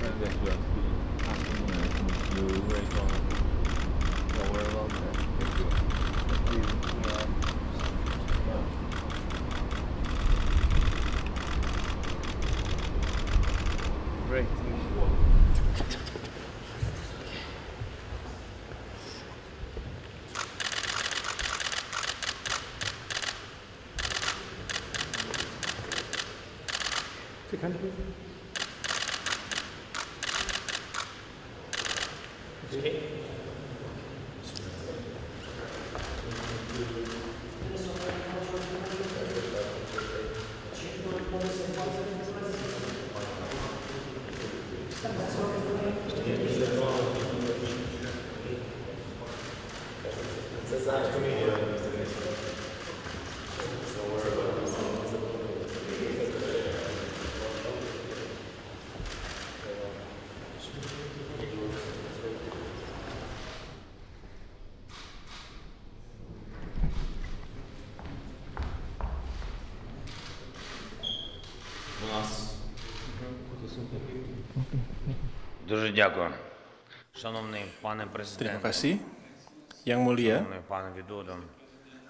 在主要是阿斯木兰有为装有为装的这个，Great. Дуже дякую. Шановний пане Terima президенте, kasih. Yang mulia, шановний пане Widodo,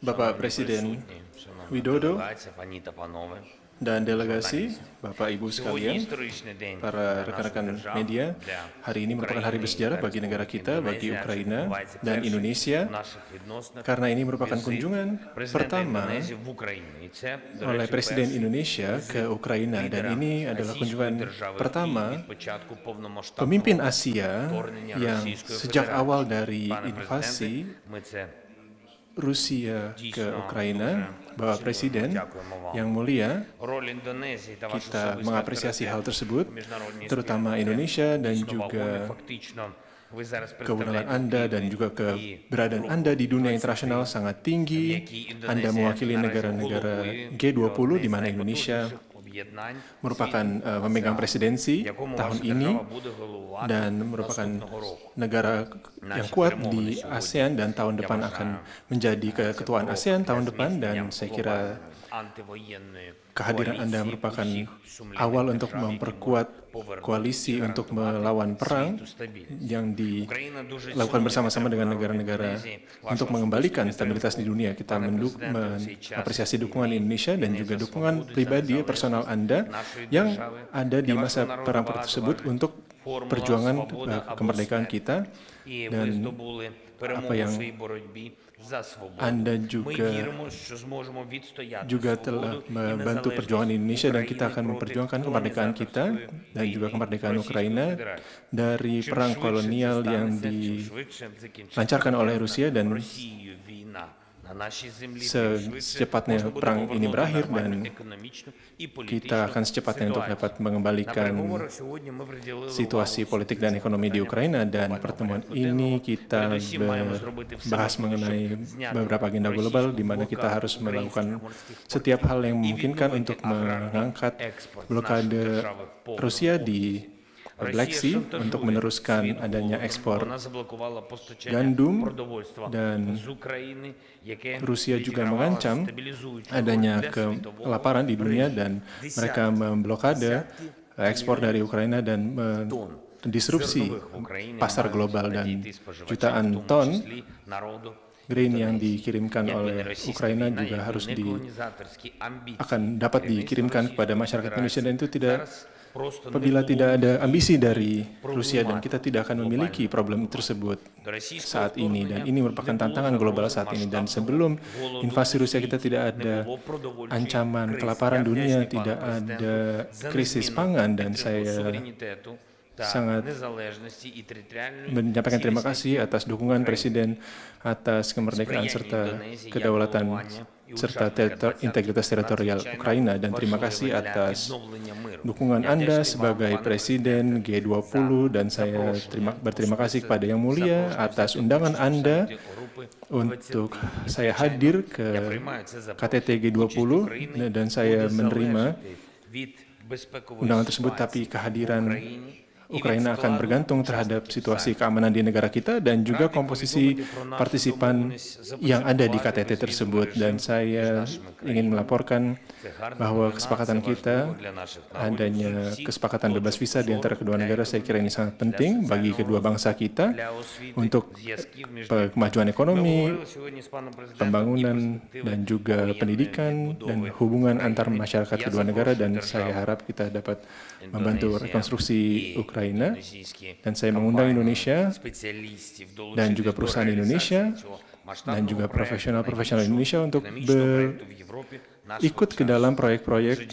Bapak шановні Presiden присутні, шановна Widodo делегація, пані та панове. dan delegasi, Bapak Ibu Сьогодні sekalian, історичний день para для нашої rekan-rekan держави, media, для hari ini merupakan hari України bersejarah та bagi negara Республіки kita, bagi Індонезія, що Ukraina відбувається dan перший Indonesia, в наших відносинах karena ini merupakan візит kunjungan президента pertama Індонезії в Україні. І це, до oleh речі, Presiden перший Indonesia ke Ukraina dan лідера ini adalah Азійської kunjungan держави в pertama Київ від початку повномасштабного pemimpin Asia вторгнення yang Російської sejak Федерації. awal dari Пане invasi президенте, ми це Rusia ke Ukraina, Bapak Presiden yang mulia, роль Індонезії та ваш kita особистий mengapresiasi hal авторитет tersebut, у міжнародній terutama спільноті Indonesia dan дійсно juga вагомі. Фактично, ви зараз keundangan представляєте Anda dan juga keberadaan Anda di dunia internasional sangat tinggi. Anda mewakili negara-negara G20 di mana Indonesia merupakan memegang presidensi tahun ini dan merupakan negara yang kuat di ASEAN dan tahun depan akan menjadi keketuaan ASEAN tahun depan, dan saya kira kehadiran Anda merupakan awal untuk memperkuat koalisi untuk melawan perang yang dilakukan bersama-sama dengan negara-negara untuk mengembalikan stabilitas di dunia. Kita mengapresiasi dukungan Indonesia dan juga dukungan pribadi personal Anda yang ada di masa perang tersebut untuk perjuangan kemerdekaan kita, dan apa yang Anda juga telah membantu perjuangan Indonesia, dan kita akan memperjuangkan kemerdekaan kita dan juga kemerdekaan Ukraina dari perang kolonial yang dilancarkan oleh Rusia, dan secepatnya perang ini berakhir dan kita akan secepatnya untuk dapat mengembalikan situasi politik dan ekonomi di Ukraina. Dan pertemuan ini kita bahas mengenai beberapa agenda global di mana kita harus melakukan setiap hal yang memungkinkan untuk mengangkat blokade Rusia di Black Sea untuk meneruskan adanya ekspor gandum, dan Rusia juga mengancam adanya kelaparan di dunia dan mereka memblokade ekspor dari Ukraina dan disrupsi pasar global, dan jutaan ton grain yang dikirimkan oleh Ukraina juga akan dapat dikirimkan kepada masyarakat Indonesia, dan itu apabila tidak ada ambisi dari Rusia, dan kita tidak akan memiliki problem tersebut saat ini, dan ini merupakan tantangan global saat ini. Dan sebelum invasi Rusia kita tidak ada ancaman kelaparan dunia, tidak ada krisis pangan, dan saya sangat menyampaikan terima kasih atas dukungan Presiden atas kemerdekaan serta kedaulatan serta integritas teritorial Ukraina, dan terima kasih atas dukungan Anda sebagai Presiden G20, dan saya berterima kasih kepada Yang Mulia atas undangan Anda untuk saya hadir ke KTT G20, dan saya menerima undangan tersebut, tapi kehadiran Ukraina akan bergantung terhadap situasi keamanan di negara kita dan juga komposisi partisipan yang ada di KTT tersebut. Dan saya ingin melaporkan bahwa kesepakatan kita, adanya kesepakatan bebas visa di antara kedua negara, saya kira ini sangat penting bagi kedua bangsa kita untuk kemajuan ekonomi, pembangunan, dan juga pendidikan dan hubungan antar masyarakat kedua negara, dan saya harap kita dapat membantu rekonstruksi Ukraina. Dan saya mengundang Indonesia dan juga perusahaan Indonesia dan juga profesional-profesional Indonesia untuk ikut ke dalam proyek-proyek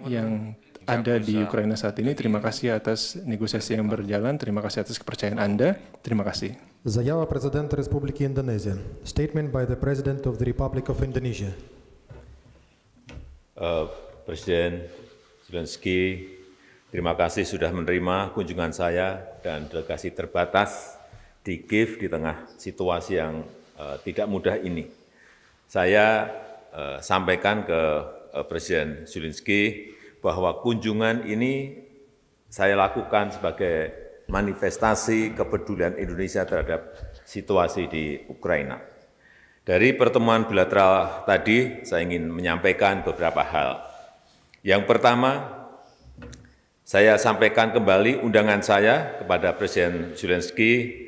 yang ada di Ukraina saat ini. Terima kasih atas negosiasi yang berjalan, terima kasih atas kepercayaan Anda, terima kasih. Заява президента Республики Индонезия. Statement by the President of the Republic of Indonesia. Presiden Zelensky, terima kasih sudah menerima kunjungan saya dan delegasi terbatas di Kiev di tengah situasi yang tidak mudah ini. Saya sampaikan ke Presiden Zelensky bahwa kunjungan ini saya lakukan sebagai manifestasi kepedulian Indonesia terhadap situasi di Ukraina. Dari pertemuan bilateral tadi, saya ingin menyampaikan beberapa hal. Yang pertama, saya sampaikan kembali undangan saya kepada Presiden Zelensky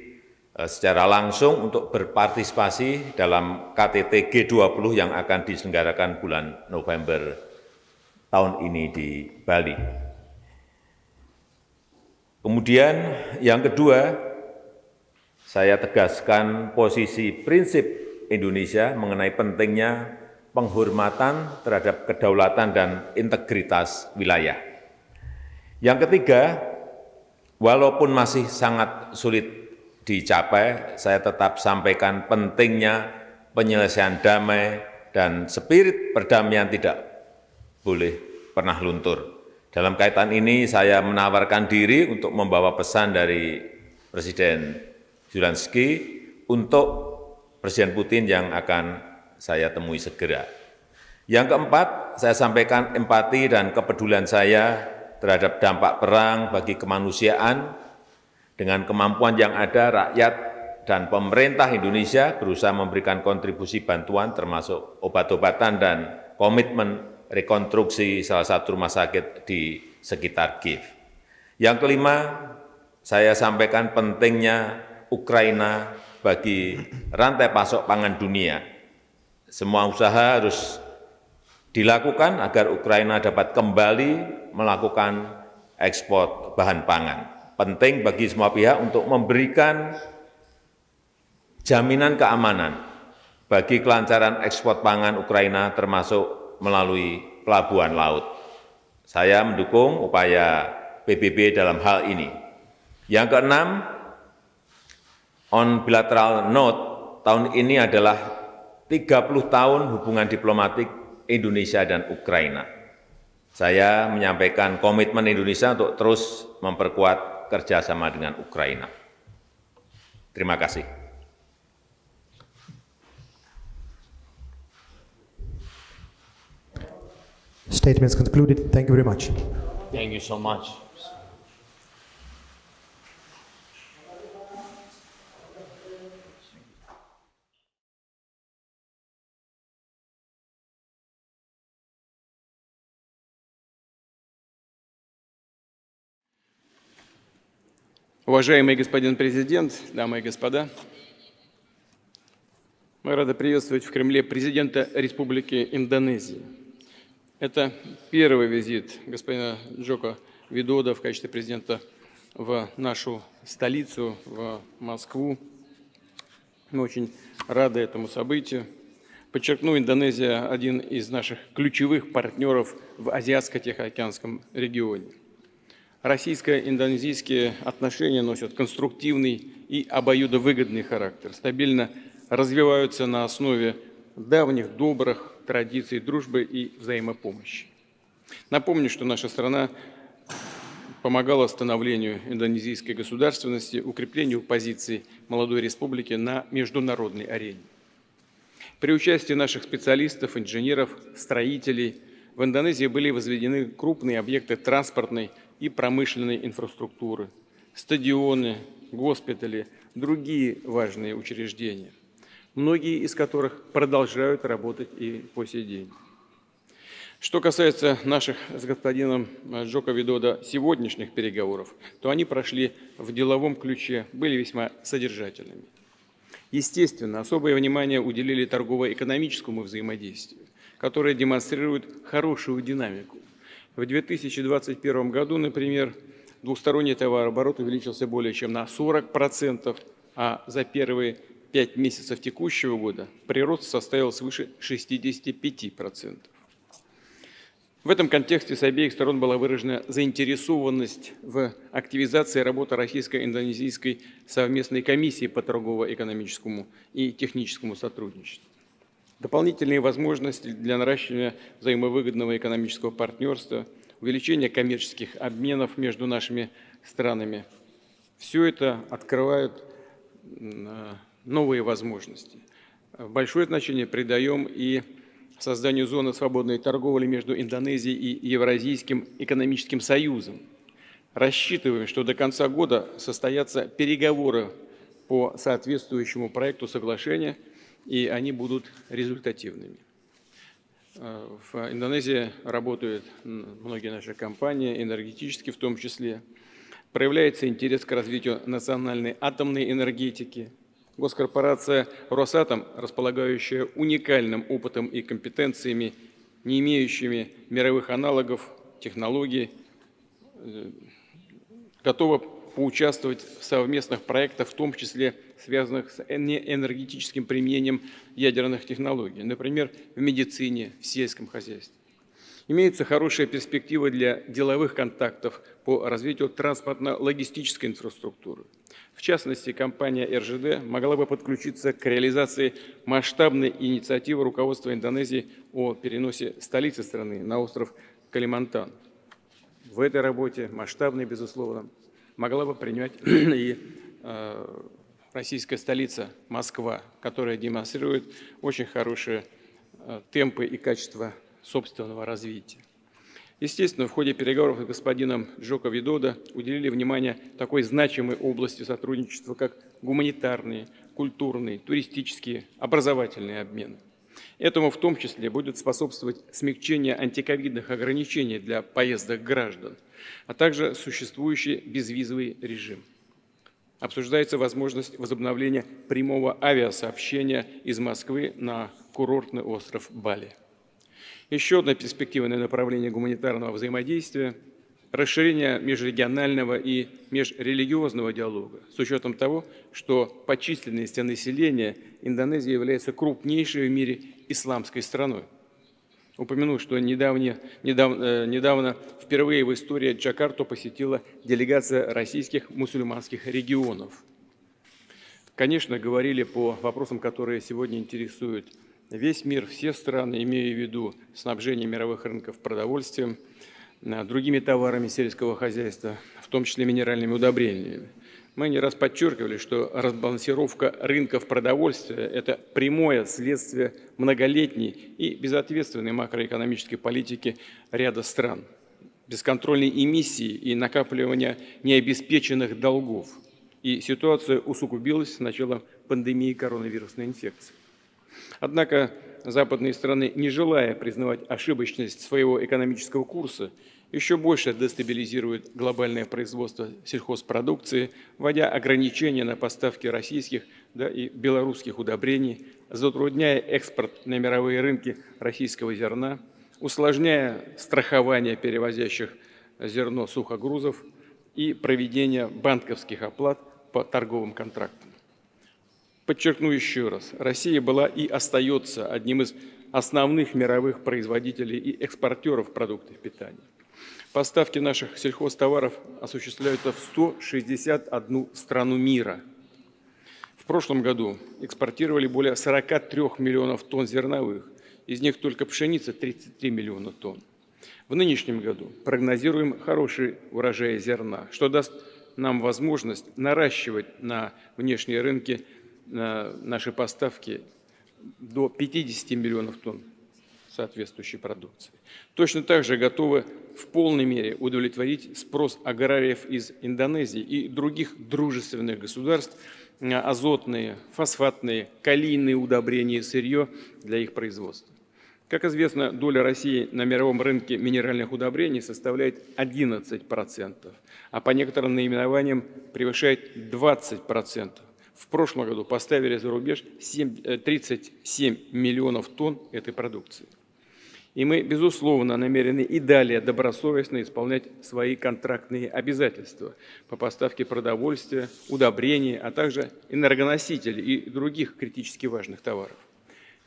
secara langsung untuk berpartisipasi dalam KTT G20 yang akan diselenggarakan bulan November tahun ini di Bali. Kemudian yang kedua, saya tegaskan posisi prinsip Indonesia mengenai pentingnya penghormatan terhadap kedaulatan dan integritas wilayah. Yang ketiga, walaupun masih sangat sulit dicapai, saya tetap sampaikan pentingnya penyelesaian damai dan spirit perdamaian tidak boleh pernah luntur. Dalam kaitan ini, saya menawarkan diri untuk membawa pesan dari Presiden Zelensky untuk Presiden Putin yang akan saya temui segera. Yang keempat, saya sampaikan empati dan kepedulian saya terhadap dampak perang bagi kemanusiaan. Dengan kemampuan yang ada, rakyat dan pemerintah Indonesia berusaha memberikan kontribusi bantuan termasuk obat-obatan dan komitmen rekonstruksi salah satu rumah sakit di sekitar Kiev. Yang kelima, saya sampaikan pentingnya Ukraina bagi rantai pasok pangan dunia. Semua usaha harus dilakukan agar Ukraina dapat kembali melakukan ekspor bahan pangan. Penting bagi semua pihak untuk memberikan jaminan keamanan bagi kelancaran ekspor pangan Ukraina termasuk melalui pelabuhan laut. Saya mendukung upaya PBB dalam hal ini. Yang keenam, on bilateral note, tahun ini adalah 30 tahun hubungan diplomatik Indonesia dan Ukraina. Saya menyampaikan komitmen Indonesia untuk terus memperkuat kerjasama dengan Ukraina. Terima kasih. Statements concluded. Thank you very much. Thank you so much. Уважаемый господин президент, дамы и господа, мы рады приветствовать в Кремле президента Республики Индонезии. Это первый визит господина Джоко Видодо в качестве президента в нашу столицу, в Москву. Мы очень рады этому событию. Подчеркну, Индонезия – один из наших ключевых партнеров в Азиатско-Тихоокеанском регионе. Российско-индонезийские отношения носят конструктивный и обоюдовыгодный характер, стабильно развиваются на основе давних добрых традиций дружбы и взаимопомощи. Напомню, что наша страна помогала становлению индонезийской государственности, укреплению позиций молодой республики на международной арене. При участии наших специалистов, инженеров, строителей в Индонезии были возведены крупные объекты транспортной и промышленной инфраструктуры, стадионы, госпитали, другие важные учреждения, многие из которых продолжают работать и по сей день. Что касается наших с господином Джоко Видодо сегодняшних переговоров, то они прошли в деловом ключе, были весьма содержательными. Естественно, особое внимание уделили торгово-экономическому взаимодействию, которое демонстрирует хорошую динамику. В 2021 году, например, двусторонний товарооборот увеличился более чем на 40%, а за первые 5 месяцев текущего года прирост составил свыше 65%. В этом контексте с обеих сторон была выражена заинтересованность в активизации работы Российско-Индонезийской совместной комиссии по торгово-экономическому и техническому сотрудничеству. Дополнительные возможности для наращивания взаимовыгодного экономического партнерства, увеличения коммерческих обменов между нашими странами – все это открывает новые возможности. Большое значение придаем и созданию зоны свободной торговли между Индонезией и Евразийским экономическим союзом. Рассчитываем, что до конца года состоятся переговоры по соответствующему проекту соглашения, и они будут результативными. В Индонезии работают многие наши компании, энергетические в том числе. Проявляется интерес к развитию национальной атомной энергетики. Госкорпорация «Росатом», располагающая уникальным опытом и компетенциями, не имеющими мировых аналогов, технологий, готова поучаствовать в совместных проектах, в том числе связанных с энергетическим применением ядерных технологий, например, в медицине, в сельском хозяйстве. Имеются хорошие перспективы для деловых контактов по развитию транспортно-логистической инфраструктуры. В частности, компания РЖД могла бы подключиться к реализации масштабной инициативы руководства Индонезии о переносе столицы страны на остров Калимантан. В этой работе, масштабной, безусловно, могла бы принимать и российская столица Москва, которая демонстрирует очень хорошие темпы и качество собственного развития. Естественно, в ходе переговоров с господином Джоко Видодо уделили внимание такой значимой области сотрудничества, как гуманитарные, культурные, туристические, образовательные обмены. Этому в том числе будет способствовать смягчение антиковидных ограничений для поездок граждан, а также существующий безвизовый режим. Обсуждается возможность возобновления прямого авиасообщения из Москвы на курортный остров Бали. Еще одно перспективное направление гуманитарного взаимодействия – расширение межрегионального и межрелигиозного диалога, с учетом того, что по численности населения Индонезия является крупнейшей в мире исламской страной. Упомяну, что недавно впервые в истории Джакарту посетила делегация российских мусульманских регионов. Конечно, говорили по вопросам, которые сегодня интересуют весь мир, все страны, имея в виду снабжение мировых рынков продовольствием, другими товарами сельского хозяйства, в том числе минеральными удобрениями. Мы не раз подчеркивали, что разбалансировка рынков продовольствия – это прямое следствие многолетней и безответственной макроэкономической политики ряда стран, бесконтрольной эмиссии и накапливания необеспеченных долгов. И ситуация усугубилась с начала пандемии коронавирусной инфекции. Однако западные страны, не желая признавать ошибочность своего экономического курса, еще больше дестабилизируют глобальное производство сельхозпродукции, вводя ограничения на поставки российских и белорусских удобрений, затрудняя экспорт на мировые рынки российского зерна, усложняя страхование перевозящих зерно сухогрузов и проведение банковских оплат по торговым контрактам. Подчеркну еще раз, Россия была и остается одним из основных мировых производителей и экспортеров продуктов питания. Поставки наших сельхозтоваров осуществляются в 161 страну мира. В прошлом году экспортировали более 43 миллионов тонн зерновых, из них только пшеница 33 миллиона тонн. В нынешнем году прогнозируем хороший урожай зерна, что даст нам возможность наращивать на внешние рынки наши поставки до 50 миллионов тонн соответствующей продукции. Точно так же готовы в полной мере удовлетворить спрос аграриев из Индонезии и других дружественных государств на азотные, фосфатные, калийные удобрения и сырье для их производства. Как известно, доля России на мировом рынке минеральных удобрений составляет 11%, а по некоторым наименованиям превышает 20%. В прошлом году поставили за рубеж 37 миллионов тонн этой продукции. И мы, безусловно, намерены и далее добросовестно исполнять свои контрактные обязательства по поставке продовольствия, удобрений, а также энергоносителей и других критически важных товаров.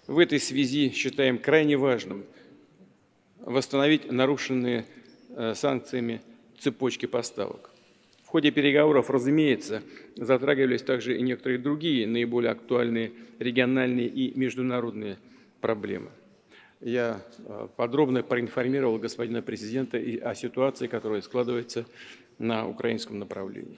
В этой связи считаем крайне важным восстановить нарушенные санкциями цепочки поставок. В ходе переговоров, разумеется, затрагивались также и некоторые другие наиболее актуальные региональные и международные проблемы. Я подробно проинформировал господина президента и о ситуации, которая складывается на украинском направлении.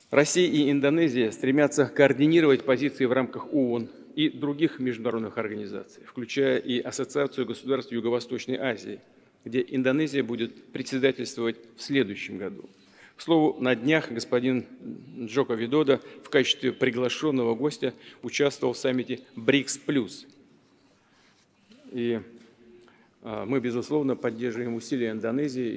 Россия и Индонезия стремятся координировать позиции в рамках ООН и других международных организаций, включая и Ассоциацию государств Юго-Восточной Азии, где Индонезия будет председательствовать в следующем году. К слову, на днях господин Джоко Видодо в качестве приглашенного гостя участвовал в саммите БРИКС+. И мы, безусловно, поддерживаем усилия Индонезии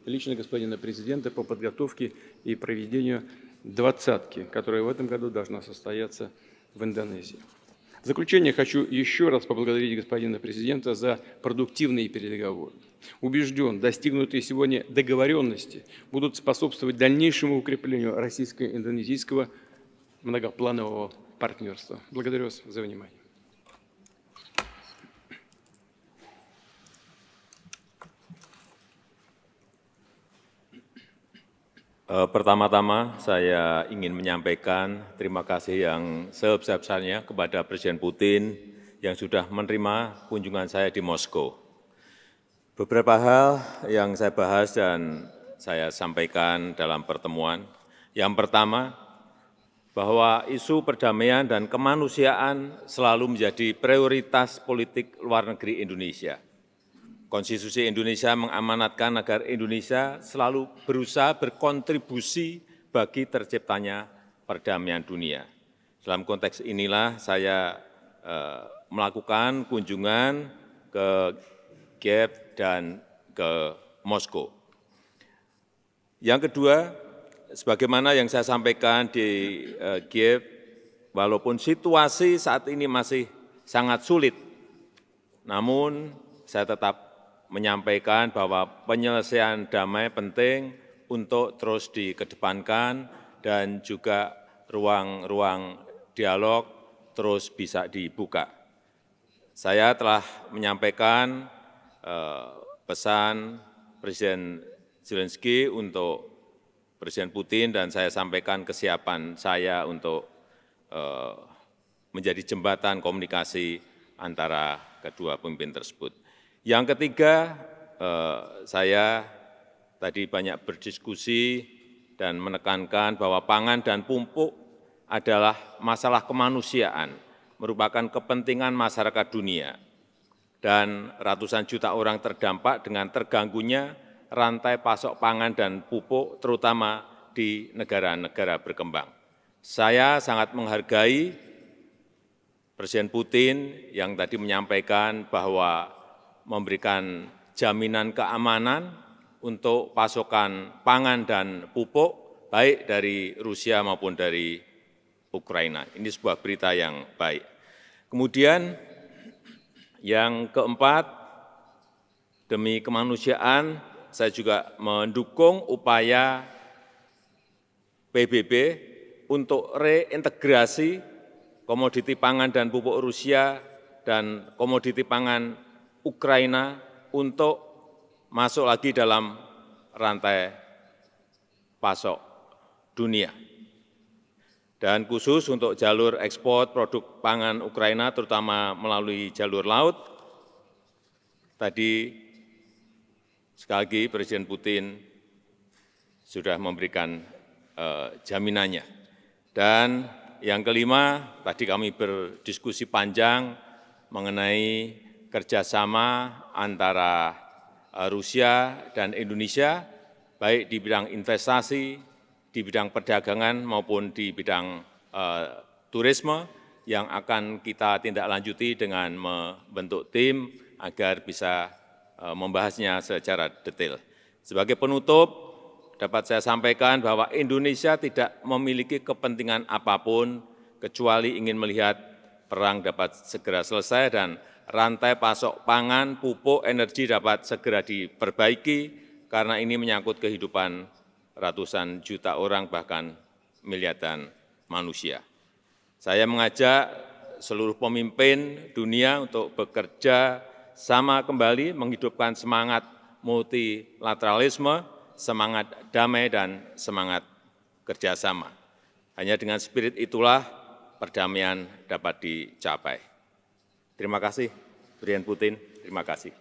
и лично господина президента по подготовке и проведению двадцатки, которая в этом году должна состояться в Индонезии. В заключение хочу еще раз поблагодарить господина президента за продуктивные переговоры. Убежден, достигнутые сегодня договоренности будут способствовать дальнейшему укреплению российско-индонезийского многопланового партнерства. Благодарю вас за внимание. Pertama-tama saya ingin menyampaikan terima kasih yang sebesar-besarnya kepada Presiden Putin yang sudah menerima kunjungan saya di Moskow. Beberapa hal yang saya bahas dan saya sampaikan dalam pertemuan. Yang pertama, bahwa isu perdamaian dan kemanusiaan selalu menjadi prioritas politik luar negeri Indonesia. Konstitusi Indonesia mengamanatkan agar Indonesia selalu berusaha berkontribusi bagi terciptanya perdamaian dunia. Dalam konteks inilah saya melakukan kunjungan ke Kiev dan ke Moskow. Yang kedua, sebagaimana yang saya sampaikan di Kiev, walaupun situasi saat ini masih sangat sulit, namun saya tetap menyampaikan bahwa penyelesaian damai penting untuk terus dikedepankan dan juga ruang-ruang dialog terus bisa dibuka. Saya telah menyampaikan pesan Presiden Zelensky untuk Presiden Putin dan saya sampaikan kesiapan saya untuk menjadi jembatan komunikasi antara kedua pemimpin tersebut. Yang ketiga, saya tadi banyak berdiskusi dan menekankan bahwa pangan dan pupuk adalah masalah kemanusiaan, merupakan kepentingan masyarakat dunia, dan ratusan juta orang terdampak dengan terganggunya rantai pasok pangan dan pupuk, terutama di negara-negara berkembang. Saya sangat menghargai Presiden Putin yang tadi menyampaikan bahwa memberikan jaminan keamanan untuk pasokan pangan dan pupuk, baik dari Rusia maupun dari Ukraina. Ini sebuah berita yang baik. Kemudian yang keempat, demi kemanusiaan, saya juga mendukung upaya PBB untuk reintegrasi komoditi pangan dan pupuk Rusia dan komoditi pangan Ukraina untuk masuk lagi dalam rantai pasok dunia. Dan khusus untuk jalur ekspor produk pangan Ukraina, terutama melalui jalur laut, tadi sekali lagi Presiden Putin sudah memberikan jaminannya. Dan yang kelima, tadi kami berdiskusi panjang mengenai kerjasama antara Rusia dan Indonesia, baik di bidang investasi, di bidang perdagangan maupun di bidang turisme, yang akan kita tindak lanjuti dengan membentuk tim agar bisa membahasnya secara detail. Sebagai penutup, dapat saya sampaikan bahwa Indonesia tidak memiliki kepentingan apapun kecuali ingin melihat perang dapat segera selesai dan rantai pasok pangan, pupuk, energi dapat segera diperbaiki, karena ini menyangkut kehidupan ratusan juta orang, bahkan miliaran manusia. Saya mengajak seluruh pemimpin dunia untuk bekerja sama kembali, menghidupkan semangat multilateralisme, semangat damai, dan semangat kerjasama. Hanya dengan spirit itulah perdamaian dapat dicapai. Terima kasih, Presiden Putin. Terima kasih.